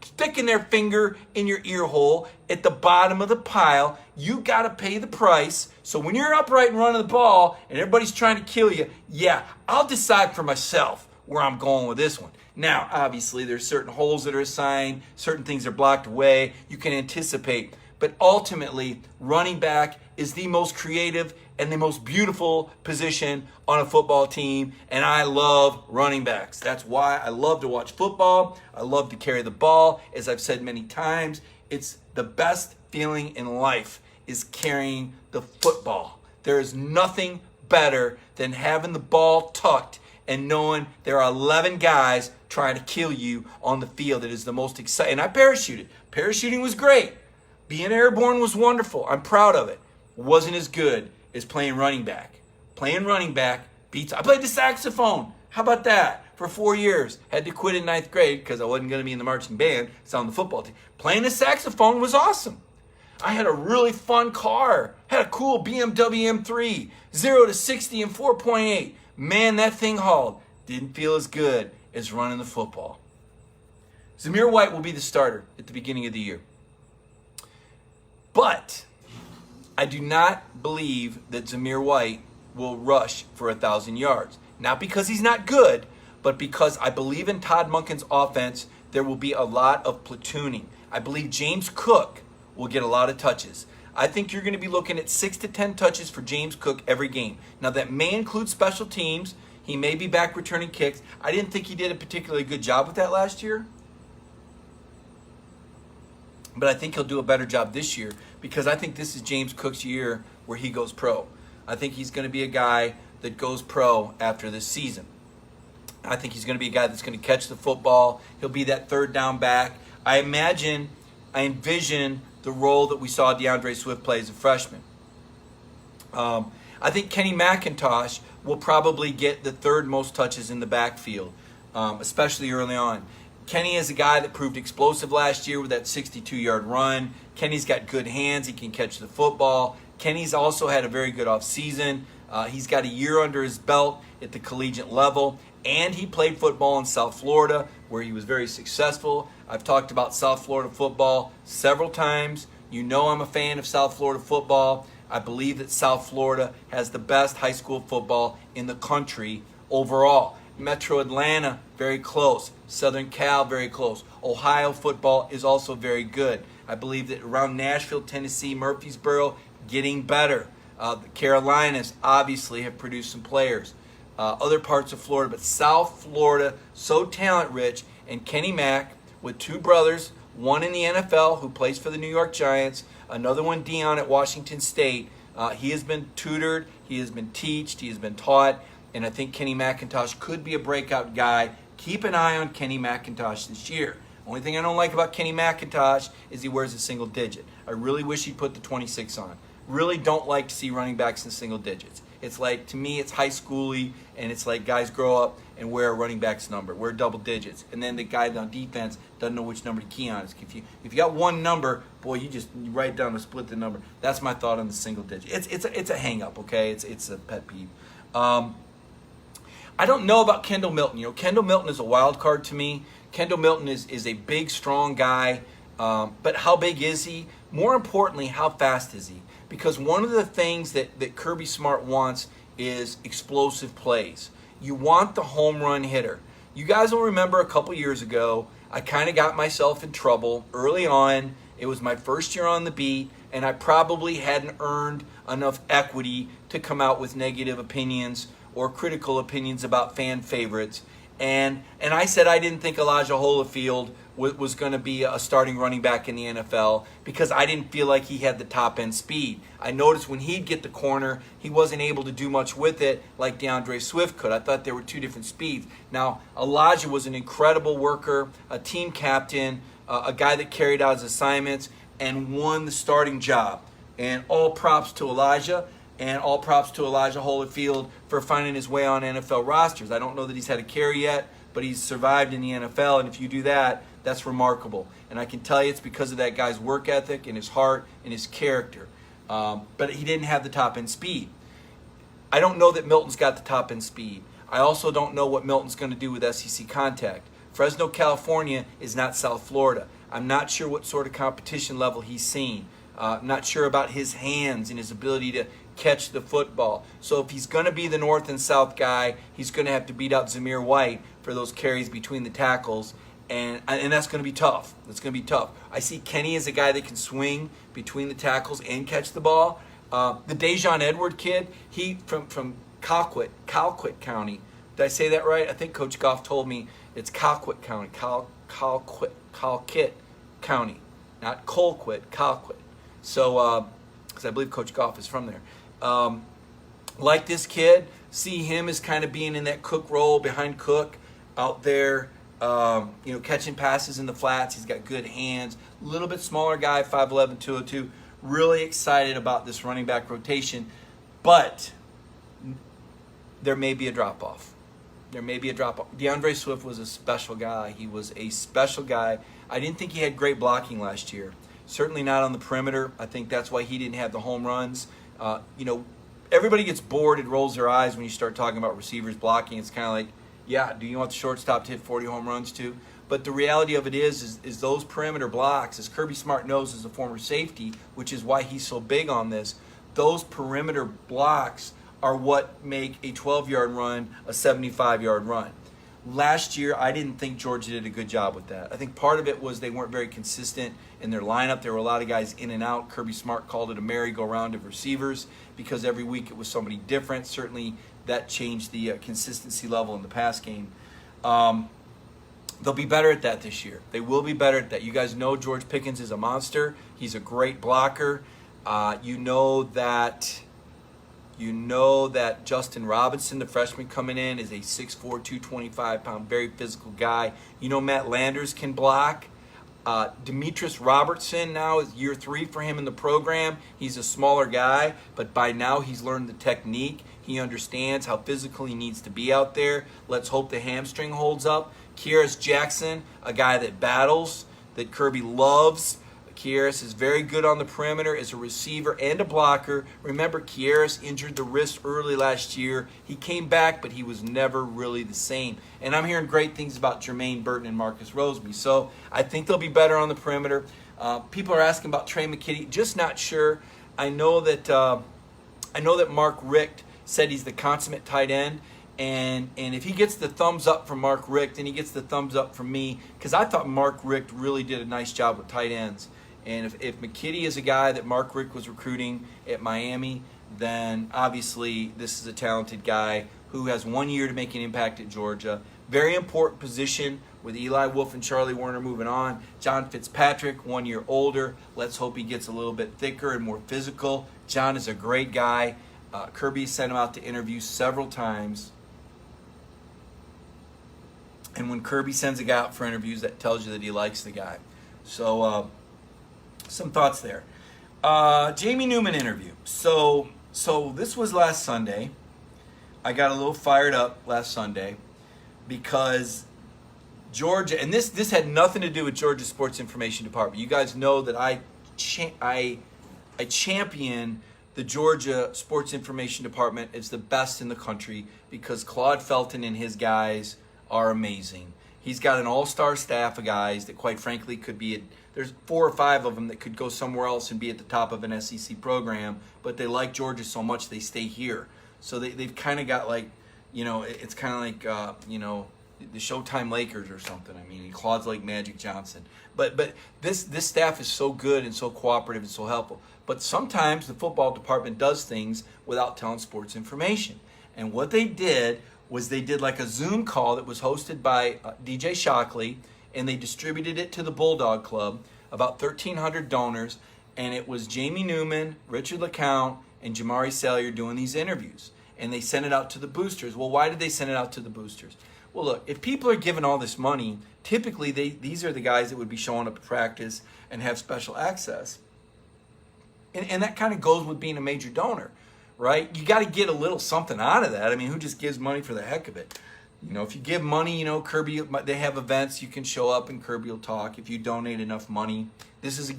sticking their finger in your ear hole at the bottom of the pile. You got to pay the price. So when you're upright and running the ball and everybody's trying to kill you, yeah, I'll decide for myself where I'm going with this one. Now, obviously, there's certain holes that are assigned, certain things are blocked away. You can anticipate. But ultimately, running back is the most creative and the most beautiful position on a football team, and I love running backs. That's why I love to watch football. I love to carry the ball. As I've said many times, it's the best feeling in life is carrying the football. There is nothing better than having the ball tucked and knowing there are 11 guys trying to kill you on the field. It is the most exciting. And I parachuted. Parachuting was great. Being airborne was wonderful. I'm proud of it. Wasn't as good as playing running back. Playing running back beats. I played the saxophone. How about that? For 4 years. Had to quit in 9th grade because I wasn't going to be in the marching band. It's on the football team. Playing the saxophone was awesome. I had a really fun car. Had a cool BMW M3. 0 to 60 in 4.8. Man, that thing hauled. Didn't feel as good as running the football. Zamir White will be the starter at the beginning of the year. But I do not believe that Zamir White will rush for 1,000 yards. Not because he's not good, but because I believe in Todd Monken's offense, there will be a lot of platooning. I believe James Cook will get a lot of touches. I think you're going to be looking at 6 to 10 touches for James Cook every game. Now, that may include special teams. He may be back returning kicks. I didn't think he did a particularly good job with that last year. But I think he'll do a better job this year because I think this is James Cook's year where he goes pro. I think he's going to be a guy that goes pro after this season. I think he's going to be a guy that's going to catch the football. He'll be that third down back. I envision the role that we saw Deandre Swift play as a freshman. I think Kenny McIntosh will probably get the third most touches in the backfield, especially early on. Kenny is a guy that proved explosive last year with that 62-yard run. Kenny's got good hands. He can catch the football. Kenny's also had a very good offseason. He's got a year under his belt at the collegiate level, and he played football in South Florida where he was very successful. I've talked about South Florida football several times. You know I'm a fan of South Florida football. I believe that South Florida has the best high school football in the country overall. Metro Atlanta, very close. Southern Cal, very close. Ohio football is also very good. I believe that around Nashville, Tennessee, Murfreesboro, getting better. The Carolinas obviously have produced some players. Other parts of Florida, but South Florida, so talent-rich. And Kenny Mack, with two brothers, one in the NFL who plays for the New York Giants, another one, Dion, at Washington State. He has been tutored, he has been taught, he has been taught. And I think Kenny McIntosh could be a breakout guy. Keep an eye on Kenny McIntosh this year. Only thing I don't like about Kenny McIntosh is he wears a single digit. I really wish he'd put the 26 on. Really don't like to see running backs in single digits. It's like, to me, it's high school-y, and it's like guys grow up and wear a running back's number, wear double digits. And then the guy on defense doesn't know which number to key on. If you got one number, boy, you write down to split the number. That's my thought on the single digit. It's a hang-up, okay? It's a pet peeve. I don't know about Kendall Milton. Kendall Milton is a wild card to me. Kendall Milton is a big, strong guy. But how big is he? More importantly, how fast is he? Because one of the things that Kirby Smart wants is explosive plays. You want the home run hitter. You guys will remember a couple years ago, I kind of got myself in trouble early on. It was my first year on the beat, and I probably hadn't earned enough equity to come out with negative opinions or critical opinions about fan favorites. And I said I didn't think Elijah Holyfield was going to be a starting running back in the NFL because I didn't feel like he had the top-end speed. I noticed when he'd get the corner, he wasn't able to do much with it like Deandre Swift could. I thought there were two different speeds. Now, Elijah was an incredible worker, a team captain, a guy that carried out his assignments and won the starting job. And all props to Elijah, and all props to Elijah Holyfield for finding his way on NFL rosters. I don't know that he's had a carry yet, but he's survived in the NFL, and if you do that, that's remarkable. And I can tell you it's because of that guy's work ethic and his heart and his character. But he didn't have the top-end speed. I don't know that Milton's got the top-end speed. I also don't know what Milton's going to do with SEC contact. Fresno, California is not South Florida. I'm not sure what sort of competition level he's seen. I'm not sure about his hands and his ability to catch the football. So if he's going to be the north and south guy, he's going to have to beat out Zamir White for those carries between the tackles, and that's going to be tough. That's going to be tough. I see Kenny as a guy that can swing between the tackles and catch the ball. The Dejon Edward kid, he from Colquitt County. Did I say that right? I think Coach Goff told me it's Colquitt County, Colquitt County, not Colquitt, Colquitt. So, because I believe Coach Goff is from there. Like this kid, see him as kind of being in that Cook role behind Cook out there, catching passes in the flats. He's got good hands. A little bit smaller guy, 5'11", 202. Really excited about this running back rotation, but there may be a drop-off. Deandre Swift was a special guy. He was a special guy. I didn't think he had great blocking last year. Certainly not on the perimeter. I think that's why he didn't have the home runs. Everybody gets bored and rolls their eyes when you start talking about receivers blocking. It's kind of like, yeah, do you want the shortstop to hit 40 home runs too? But the reality of it is those perimeter blocks, as Kirby Smart knows as a former safety, which is why he's so big on this, those perimeter blocks are what make a 12-yard run a 75-yard run. Last year, I didn't think Georgia did a good job with that. I think part of it was they weren't very consistent in their lineup. There were a lot of guys in and out. Kirby Smart called it a merry-go-round of receivers because every week it was somebody different. Certainly that changed the consistency level in the pass game. They'll be better at that this year. They will be better at that. You guys know George Pickens is a monster. He's a great blocker. You know that Justin Robinson, the freshman coming in, is a 6'4", 225-pound, very physical guy. You know Matt Landers can block. Demetrius Robertson now is year 3 for him in the program. He's a smaller guy, but by now he's learned the technique. He understands how physical he needs to be out there. Let's hope the hamstring holds up. Kieris Jackson, a guy that battles, that Kirby loves. Kieris is very good on the perimeter as a receiver and a blocker. Remember, Kieris injured the wrist early last year. He came back, but he was never really the same. And I'm hearing great things about Jermaine Burton and Marcus Roseby. So I think they'll be better on the perimeter. People are asking about Trey McKinney. Just not sure. I know that Mark Richt said he's the consummate tight end. And if he gets the thumbs up from Mark Richt, then he gets the thumbs up from me, because I thought Mark Richt really did a nice job with tight ends. And if McKinney is a guy that Mark Richt was recruiting at Miami, then obviously this is a talented guy who has 1 year to make an impact at Georgia. Very important position with Eli Wolf and Charlie Warner moving on. John Fitzpatrick, 1 year older. Let's hope he gets a little bit thicker and more physical. John is a great guy. Kirby sent him out to interview several times. And when Kirby sends a guy out for interviews, that tells you that he likes the guy. So some thoughts there. Jamie Newman interview. So this was last Sunday. I got a little fired up last Sunday because Georgia, and this had nothing to do with Georgia Sports Information Department. You guys know that I champion the Georgia Sports Information Department. It's the best in the country because Claude Felton and his guys are amazing. He's got an all-star staff of guys that, quite frankly, could be there's 4 or 5 of them that could go somewhere else and be at the top of an SEC program, but they like Georgia so much they stay here. So they've kind of got it's kind of like the Showtime Lakers or something. I mean, Claude's like Magic Johnson. But this staff is so good and so cooperative and so helpful. But sometimes the football department does things without telling sports information. And what they did was they did like a Zoom call that was hosted by DJ Shockley and they distributed it to the Bulldog Club, about 1,300 donors, and it was Jamie Newman, Richard LeCount, and Jamari Salyer doing these interviews. And they sent it out to the boosters. Well, why did they send it out to the boosters? Well, look, if people are given all this money, typically these are the guys that would be showing up at practice and have special access. And that kind of goes with being a major donor, right? You got to get a little something out of that. I mean, who just gives money for the heck of it? You know, if you give money, you know, Kirby, they have events, you can show up and Kirby will talk. If you donate enough money, this is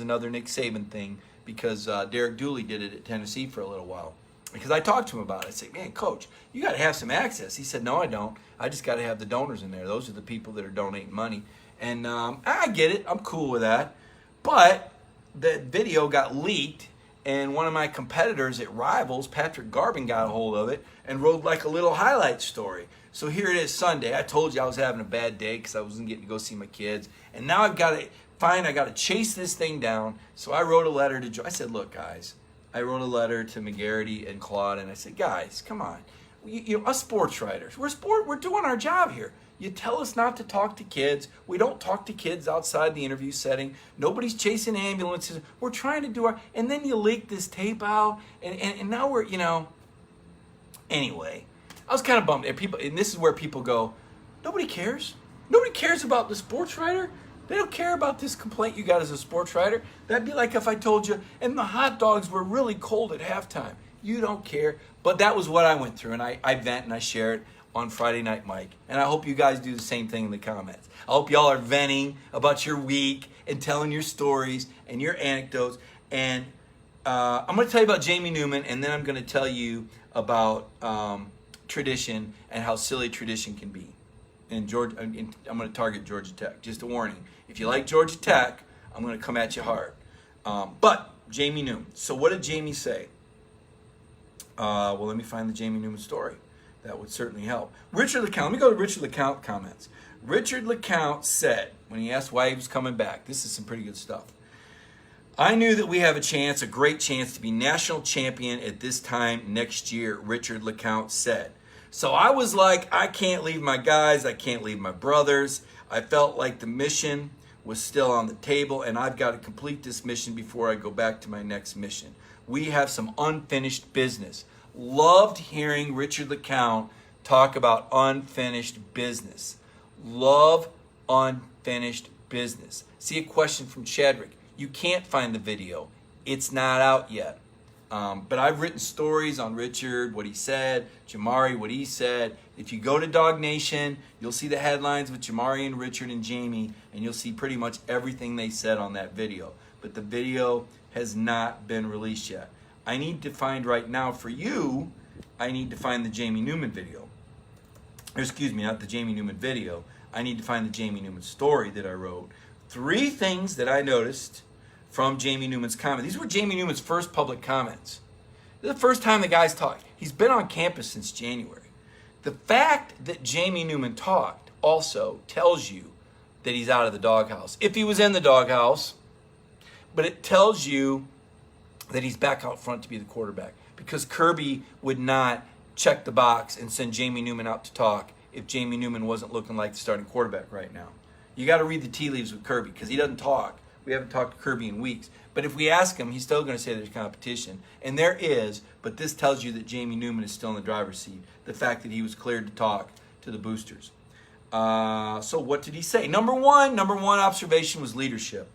another Nick Saban thing, because Derek Dooley did it at Tennessee for a little while. Because I talked to him about it. I said, man, Coach, you got to have some access. He said, no, I don't. I just got to have the donors in there. Those are the people that are donating money. And I get it. I'm cool with that. But that video got leaked, and one of my competitors at Rivals, Patrick Garvin, got a hold of it and wrote like a little highlight story. So here it is Sunday. I told you I was having a bad day because I wasn't getting to go see my kids. And now I've got to I got to chase this thing down. So I wrote a letter to Joe. I said, look, guys. I wrote a letter to McGarity and Claude, and I said, guys, come on. You know, us sports writers, we're doing our job here. You tell us not to talk to kids. We don't talk to kids outside the interview setting. Nobody's chasing ambulances. We're trying to do our, and then you leak this tape out, and now we're, you know. Anyway, I was kind of bummed. And this is where people go, nobody cares. Nobody cares about the sports writer. They don't care about this complaint you got as a sports writer. That'd be like if I told you, and the hot dogs were really cold at halftime. You don't care. But that was what I went through, and I vent and I share it on Friday Night Mike. And I hope you guys do the same thing in the comments. I hope y'all are venting about your week and telling your stories and your anecdotes. And I'm going to tell you about Jamie Newman, and then I'm going to tell you about tradition and how silly tradition can be. And I'm going to target Georgia Tech. Just a warning. If you like Georgia Tech, I'm going to come at you hard. But Jamie Newman. So what did Jamie say? Well, let me find the Jamie Newman story. That would certainly help. Richard LeCount. Let me go to Richard LeCount comments. Richard LeCount said, when he asked why he was coming back, this is some pretty good stuff. I knew that we have a great chance to be national champion at this time next year, Richard LeCount said. So I was like, I can't leave my guys. I can't leave my brothers. I felt like the mission was still on the table, and I've got to complete this mission before I go back to my next mission. We have some unfinished business. Loved hearing Richard LeCount talk about unfinished business. Love unfinished business. See a question from Chadrick. You can't find the video. It's not out yet. But I've written stories on Richard, what he said, Jamari, what he said. If you go to Dog Nation, you'll see the headlines with Jamari and Richard and Jamie, and you'll see pretty much everything they said on that video. But the video has not been released yet. I need to find right now for you, I need to find the Jamie Newman video. Excuse me, not the Jamie Newman video. I need to find the Jamie Newman story that I wrote. 3 things that I noticed from Jamie Newman's comment. These were Jamie Newman's first public comments. This is the first time the guy's talked. He's been on campus since January. The fact that Jamie Newman talked also tells you that he's out of the doghouse. If he was in the doghouse, but it tells you that he's back out front to be the quarterback, because Kirby would not check the box and send Jamie Newman out to talk if Jamie Newman wasn't looking like the starting quarterback right now. You got to read the tea leaves with Kirby, because he doesn't talk. We haven't talked to Kirby in weeks. But if we ask him, he's still going to say there's competition. And there is, but this tells you that Jamie Newman is still in the driver's seat. The fact that he was cleared to talk to the boosters. So what did he say? Number one observation was leadership.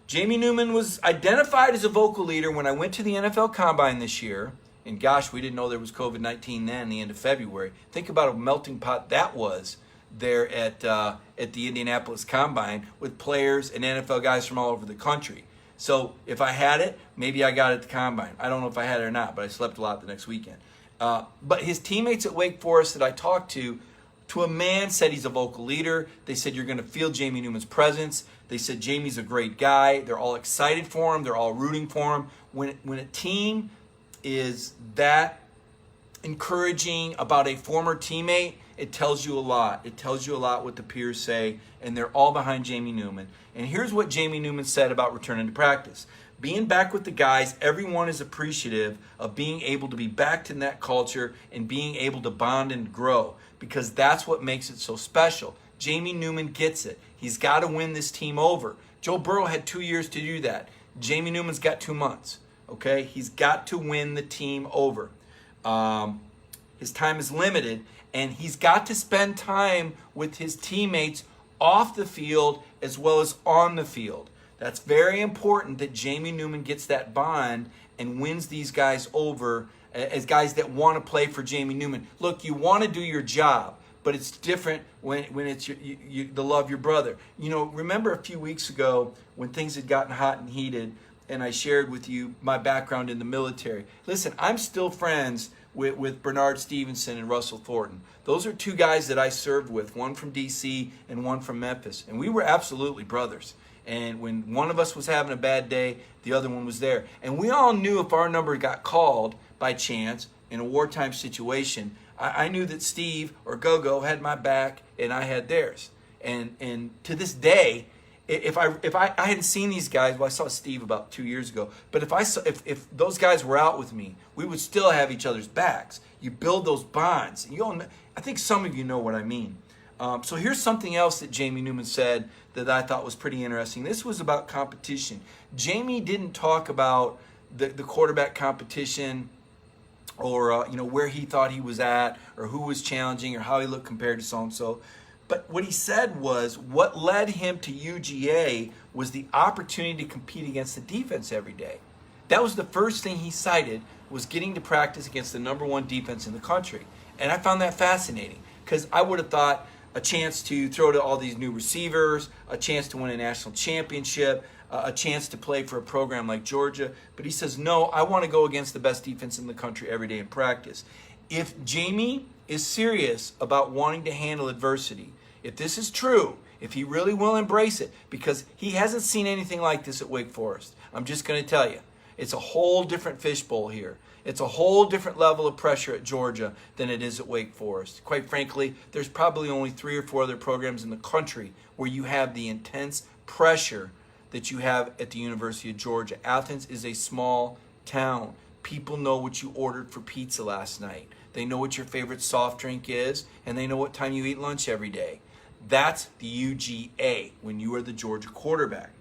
Jamie Newman was identified as a vocal leader when I went to the NFL Combine this year. And gosh, we didn't know there was COVID-19 then, the end of February. Think about a melting pot that was there at the Indianapolis Combine with players and NFL guys from all over the country. So if I had it, maybe I got it at the Combine. I don't know if I had it or not, but I slept a lot the next weekend. But his teammates at Wake Forest that I talked to a man, said he's a vocal leader. They said you're going to feel Jamie Newman's presence. They said Jamie's a great guy. They're all excited for him. They're all rooting for him. When a team is that encouraging about a former teammate, it tells you a lot. It tells you a lot what the peers say, and they're all behind Jamie Newman. And here's what Jamie Newman said about returning to practice. Being back with the guys, everyone is appreciative of being able to be back in that culture and being able to bond and grow, because that's what makes it so special. Jamie Newman gets it. He's got to win this team over. Joe Burrow had 2 years to do that. Jamie Newman's got 2 months. Okay? He's got to win the team over. His time is limited, and he's got to spend time with his teammates off the field as well as on the field. That's very important that Jamie Newman gets that bond and wins these guys over as guys that want to play for Jamie Newman. Look, you want to do your job, but it's different when it's the love your brother. You know, remember a few weeks ago when things had gotten hot and heated, and I shared with you my background in the military. Listen, I'm still friends with Bernard Stevenson and Russell Thornton. Those are 2 guys that I served with, one from D.C. and one from Memphis. And we were absolutely brothers. And when one of us was having a bad day, the other one was there. And we all knew if our number got called by chance in a wartime situation, I knew that Steve or Gogo had my back and I had theirs. And to this day, if I hadn't seen these guys, well, I saw Steve about 2 years ago, but if those guys were out with me, we would still have each other's backs. You build those bonds. I think some of you know what I mean. So here's something else that Jamie Newman said that I thought was pretty interesting. This was about competition. Jamie didn't talk about the quarterback competition or where he thought he was at or who was challenging or how he looked compared to so-and-so. But what he said was what led him to UGA was the opportunity to compete against the defense every day. That was the first thing he cited, was getting to practice against the number 1 defense in the country. And I found that fascinating because I would have thought a chance to throw to all these new receivers, a chance to win a national championship, a chance to play for a program like Georgia. But he says, no, I want to go against the best defense in the country every day in practice. If Jamie is serious about wanting to handle adversity, if this is true, if he really will embrace it, because he hasn't seen anything like this at Wake Forest. I'm just going to tell you, it's a whole different fishbowl here. It's a whole different level of pressure at Georgia than it is at Wake Forest. Quite frankly, there's probably only 3 or 4 other programs in the country where you have the intense pressure that you have at the University of Georgia. Athens is a small town. People know what you ordered for pizza last night. They know what your favorite soft drink is, and they know what time you eat lunch every day. That's the UGA when you are the Georgia quarterback.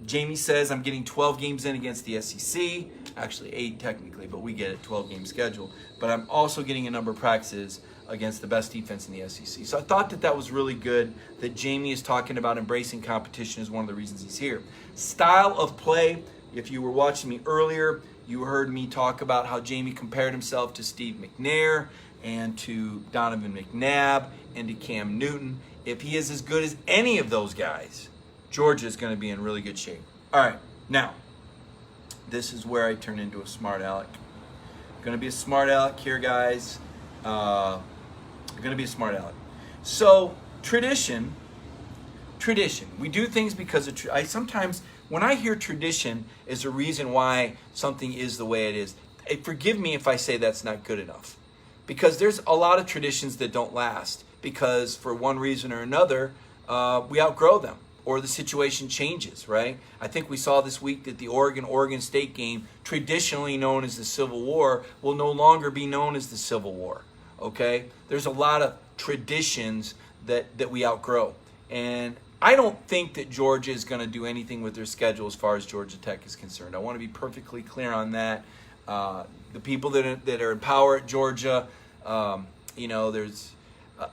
Jamie says, I'm getting 12 games in against the SEC. Actually, 8 technically, but we get it, 12-game schedule. But I'm also getting a number of practices against the best defense in the SEC. So I thought that was really good that Jamie is talking about embracing competition is one of the reasons he's here. Style of play, if you were watching me earlier, you heard me talk about how Jamie compared himself to Steve McNair and to Donovan McNabb and to Cam Newton. If he is as good as any of those guys, Georgia is going to be in really good shape. All right, now, this is where I turn into a smart aleck. I'm going to be a smart aleck here, guys. I'm going to be a smart aleck. So, tradition. We do things because of sometimes when I hear tradition is a reason why something is the way it is. Forgive me if I say that's not good enough. Because there's a lot of traditions that don't last. Because for one reason or another, we outgrow them. Or the situation changes, right? I think we saw this week that the Oregon State game, traditionally known as the Civil War, will no longer be known as the Civil War, okay? There's a lot of traditions that we outgrow. And I don't think that Georgia is going to do anything with their schedule as far as Georgia Tech is concerned. I want to be perfectly clear on that. The people that are in power at Georgia, there's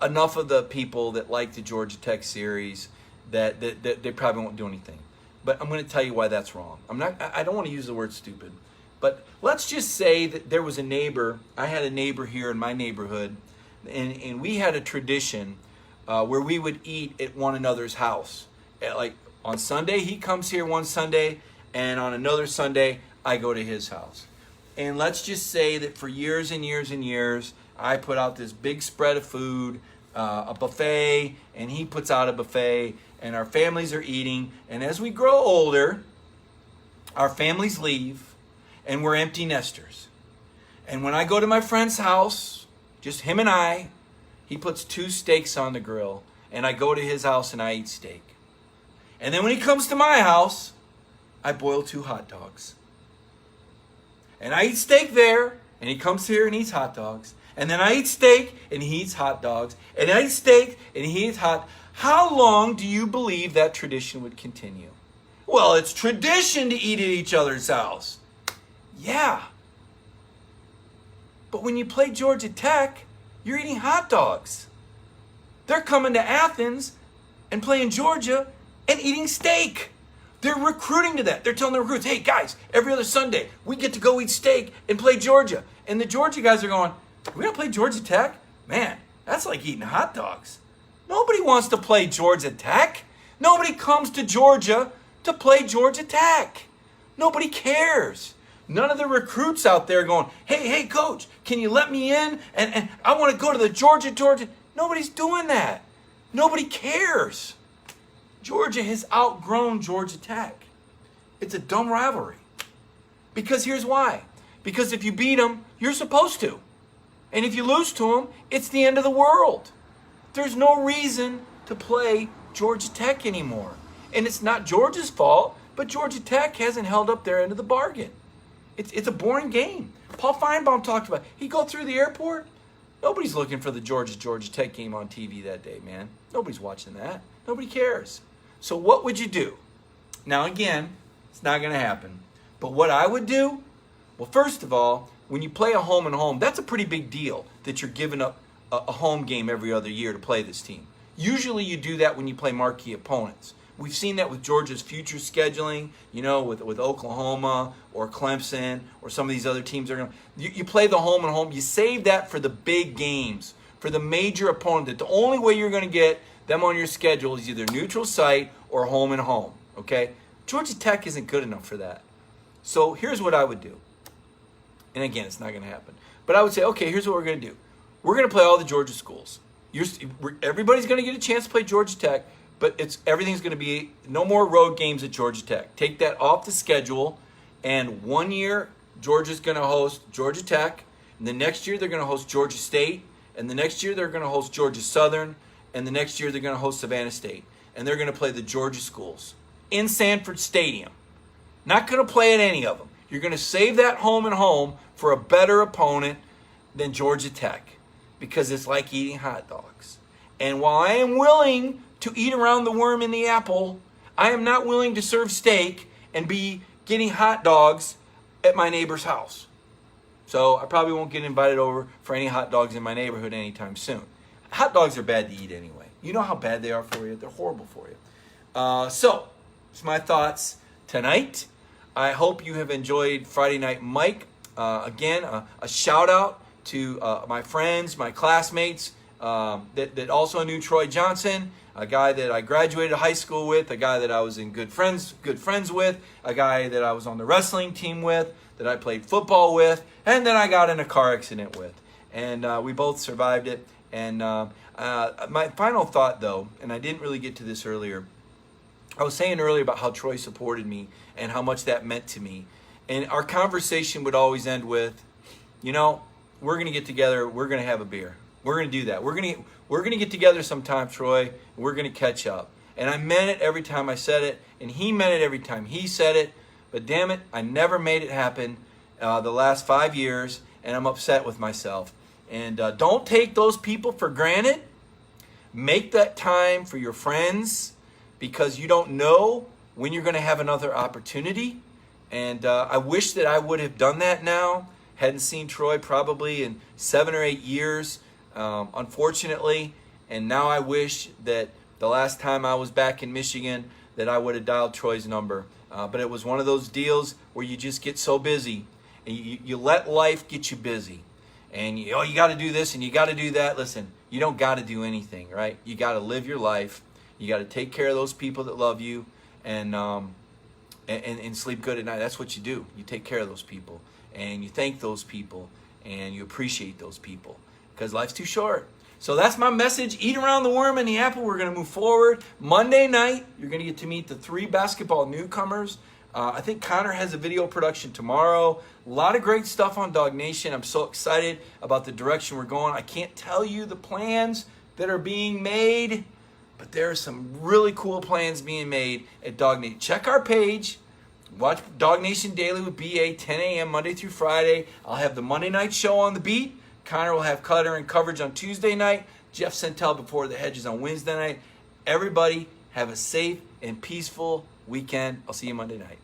enough of the people that like the Georgia Tech series that they probably won't do anything. But I'm going to tell you why that's wrong. I don't want to use the word stupid. But let's just say that there was a neighbor. I had a neighbor here in my neighborhood, and we had a tradition where we would eat at one another's house. Like on Sunday, he comes here one Sunday, and on another Sunday, I go to his house. And let's just say that for years and years and years, I put out this big spread of food, a buffet, and he puts out a buffet, and our families are eating. And as we grow older, our families leave, and we're empty nesters. And when I go to my friend's house, just him and I, he puts 2 steaks on the grill, and I go to his house and I eat steak. And then when he comes to my house, I boil 2 hot dogs. And I eat steak there, and he comes here and eats hot dogs. And then I eat steak, and he eats hot dogs. And I eat steak, and he eats hot How long do you believe that tradition would continue? Well, it's tradition to eat at each other's house. Yeah. But when you play Georgia Tech, you're eating hot dogs. They're coming to Athens and playing Georgia and eating steak. They're recruiting to that. They're telling the recruits, hey guys, every other Sunday, we get to go eat steak and play Georgia. And the Georgia guys are going, we're going to play Georgia Tech? Man, that's like eating hot dogs. Nobody wants to play Georgia Tech. Nobody comes to Georgia to play Georgia Tech. Nobody cares. None of the recruits out there going, hey, coach, can you let me in? And I want to go to the Georgia. Nobody's doing that. Nobody cares. Georgia has outgrown Georgia Tech. It's a dumb rivalry. Because here's why. Because if you beat them, you're supposed to. And if you lose to them, it's the end of the world. There's no reason to play Georgia Tech anymore. And it's not Georgia's fault, but Georgia Tech hasn't held up their end of the bargain. It's a boring game. Paul Feinbaum talked about it. He'd go through the airport. Nobody's looking for the Georgia Tech game on TV that day, man. Nobody's watching that. Nobody cares. So what would you do? Now, again, it's not going to happen. But what I would do, well, first of all, when you play a home and home, that's a pretty big deal that you're giving up a home game every other year to play this team. Usually you do that when you play marquee opponents. We've seen that with Georgia's future scheduling, with Oklahoma or Clemson or some of these other teams. You play the home and home. You save that for the big games, for the major opponent. That the only way you're going to get them on your schedule is either neutral site or home and home, okay? Georgia Tech isn't good enough for that. So here's what I would do. And again, it's not going to happen. But I would say, okay, here's what we're going to do. We're going to play all the Georgia schools. Everybody's going to get a chance to play Georgia Tech, but everything's going to be no more road games at Georgia Tech. Take that off the schedule, and 1 year Georgia's going to host Georgia Tech, and the next year they're going to host Georgia State, and the next year they're going to host Georgia Southern, and the next year they're going to host Savannah State, and they're going to play the Georgia schools in Sanford Stadium. Not going to play at any of them. You're going to save that home and home for a better opponent than Georgia Tech, because it's like eating hot dogs. And while I am willing to eat around the worm in the apple, I am not willing to serve steak and be getting hot dogs at my neighbor's house. So I probably won't get invited over for any hot dogs in my neighborhood anytime soon. Hot dogs are bad to eat anyway. You know how bad they are for you. They're horrible for you. So, it's my thoughts tonight. I hope you have enjoyed Friday Night Mike. Again, a shout out to my friends, my classmates that also knew Troy Johnson, a guy that I graduated high school with, a guy that I was in good friends with, a guy that I was on the wrestling team with, that I played football with, and then I got in a car accident with. And we both survived it. And my final thought, though, and I didn't really get to this earlier, I was saying earlier about how Troy supported me and how much that meant to me. And our conversation would always end with, we're going to get together. We're going to have a beer. We're going to do that. We're going to get together sometime, Troy. And we're going to catch up. And I meant it every time I said it. And he meant it every time he said it. But damn it, I never made it happen the last 5 years. And I'm upset with myself. And don't take those people for granted. Make that time for your friends, because you don't know when you're going to have another opportunity. And I wish that I would have done that now. Hadn't seen Troy probably in 7 or 8 years, unfortunately. And now I wish that the last time I was back in Michigan that I would have dialed Troy's number. But it was one of those deals where you just get so busy. And you let life get you busy. And you got to do this and you got to do that. Listen, you don't got to do anything, right? You got to live your life. You got to take care of those people that love you and sleep good at night. That's what you do. You take care of those people. And you thank those people, and you appreciate those people, because life's too short. So that's my message. Eat around the worm and the apple. We're going to move forward. Monday night, you're going to get to meet the 3 basketball newcomers. I think Connor has a video production tomorrow. A lot of great stuff on Dog Nation. I'm so excited about the direction we're going. I can't tell you the plans that are being made, but there are some really cool plans being made at Dog Nation. Check our page. Watch Dog Nation Daily with BA, 10 a.m. Monday through Friday. I'll have the Monday night show on the beat. Connor will have color and coverage on Tuesday night. Jeff Sentel before the hedges on Wednesday night. Everybody have a safe and peaceful weekend. I'll see you Monday night.